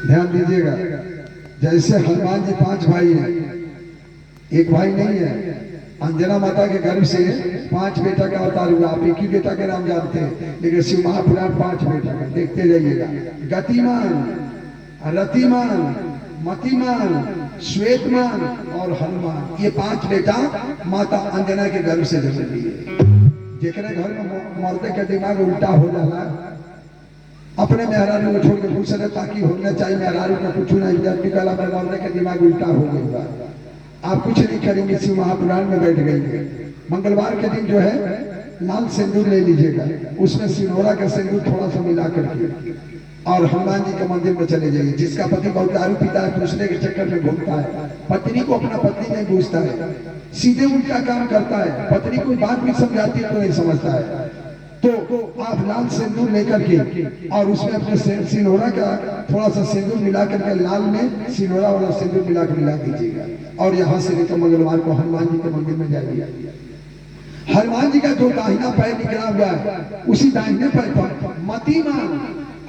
ध्यान दीजिएगा। जैसे हनुमान जी 5 भाई हैं, एक भाई नहीं है। अंजना माता के गर्भ से 5 बेटा का अवतार हुआ। आप एक ही बेटा के नाम जानते हैं, लेकिन शिव महापुराण 5 बेटा का। देखते जाइएगा। गतिमान, रतिमान, मतिमान, श्वेतमान और हनुमान, ये 5 बेटा माता अंजना के गर्भ से जन्म लिए। जेकरे घर में मर्दे का दिमाग उल्टा हो जाला, अपने मेहरारू को छोड़ के पूछ रहे ताकि होना चाहिए मेहरारू का कुछ नहीं, जब निकला मर्दे का दिमाग उल्टा हो गया। आप कुछ नहीं करेंगे, शिव महापुराण में बैठ गएंगे। मंगलवार के दिन जो है लाल सिंदूर ले लीजिएगा, उसमें सिनोरा का सिंदूर थोड़ा सा मिला करके और हनुमान जी के मंदिर में चले जाइए। जिसका पति बहुत दारू पीता है, दूसरे के चक्कर में घूमता है, पत्नी को अपना पत्नी नहीं पूछता है, सीधे उल्टा काम करता है, पत्नी कोई बात भी समझाती है तो नहीं समझता है, तो आप लाल सिंदूर लेकर के और उसमें अपने सिनोरा का थोड़ा सा सिंदूर मिला करके लाल में सिनोरा वाला सिंदूर मिला दीजिएगा और यहाँ से लेकर मंगलवार को हनुमान जी के मंदिर में जाइए। हनुमान जी का जो दाहिना पैर निकला हुआ है, उसी दाहिने पैर पर मतिमान,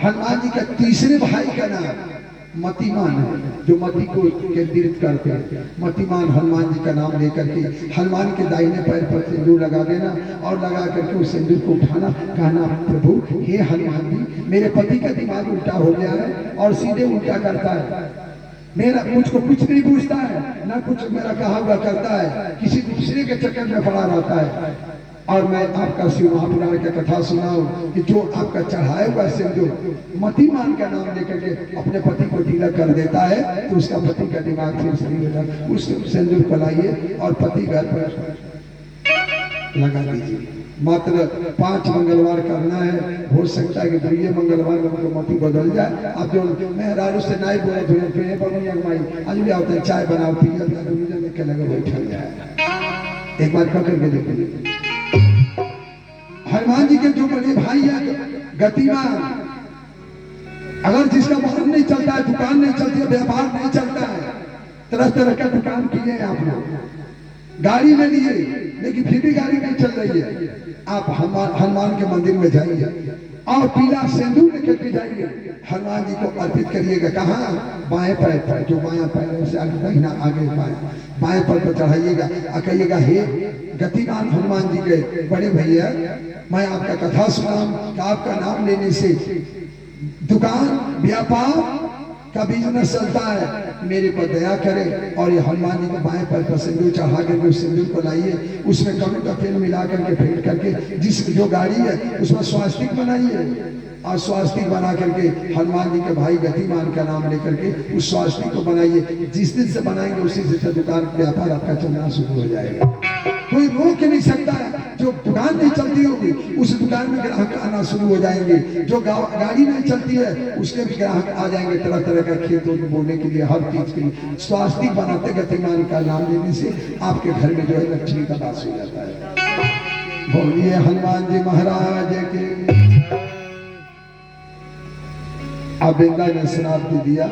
हनुमान जी का तीसरे भाई का नाम मतिमान है, जो मति को केंद्रित करते हैं। मतिमान हनुमान जी का नाम लेकर के हनुमान के दाहिने पैर पर सिंदूर लगा देना और लगा करके उस सिंदूर को उठाना, कहना प्रभु हे हनुमान जी, मेरे पति का दिमाग उल्टा हो गया है और सीधे उल्टा करता है, मेरा मुझको कुछ नहीं पूछता है, ना कुछ मेरा कहा हुआ करता है, किसी दूसरे के चक्कर में पड़ा रहता है। और मैं आपका शिव महापुराण की कथा सुनाऊं कि जो आपका चढ़ाए हुआ सिंदूर मतिमान का नाम लेकर के अपने पति को ढीला कर देता है, तो उसका पति का दिमाग फिर सही हो जाता। उस सिंदूर को लाइए और पति घर पर लगा दीजिए। मात्र 5 मंगलवार करना है। हो सकता है कि 2 मंगलवार में मति बदल जाए। आप जो मेहरारू से नहीं बोले धुए पे बनोई आज भी आते चाय बनाओ पिया के लगे बैठ जाए। एक बार करके देखिए। हनुमान जी के जो बड़े भाई है गतिमान, अगर जिसका वाहन नहीं चलता है, दुकान नहीं चलती है, व्यापार नहीं चलता है, तरह तरह का दुकान किए आप लोग, गाड़ी में लिए लेकिन फिर भी गाड़ी नहीं चल रही है, आप हनुमान के मंदिर में जाइए और पीला सिंदूर लेकर के जाइए, हनुमान जी को अर्पित करिएगा। कहाँ? बाएं पैर पर, जो बायां पैर से आगे दाहिना आगे बाएं पैर पर चढ़ाइएगा और कहिएगा हे गतिमान हनुमान जी के बड़े भैया, मैं आपका कथा सुनाऊं कि आपका नाम लेने से दुकान व्यापार का बिजनेस चलता है, मेरे पर दया करें। और ये हनुमान जी को बाएं पैर पर सिंदूर चढ़ा करके उस सिंदूर को लाइए, उसमें कमी का तेल मिला करके फेंट करके जिस जो गाड़ी है उसमें स्वास्तिक बनाइए और स्वास्तिक बना करके हनुमान जी के भाई गतिमान का नाम लेकर के उस स्वास्तिक को बनाइए। जिस दिन से बनाएंगे उसी दिन से दुकान व्यापार आपका चलना शुरू हो जाएगा। कोई रोक नहीं सकता है। जो दुकान नहीं चलती होगी उस दुकान में ग्राहक आना शुरू हो जाएंगे, जो गाड़ी नहीं चलती है उसके भी ग्राहक आ जाएंगे, तरह तरह का खेतों को बोलने के लिए, हर चीज के लिए स्वास्तिक बनाते गतिमान का नाम लेने से आपके घर में जो है लक्ष्मी का वास हो जाता है। बोलिए हनुमान जी महाराज के। अब वृंदा ने श्राप दिया।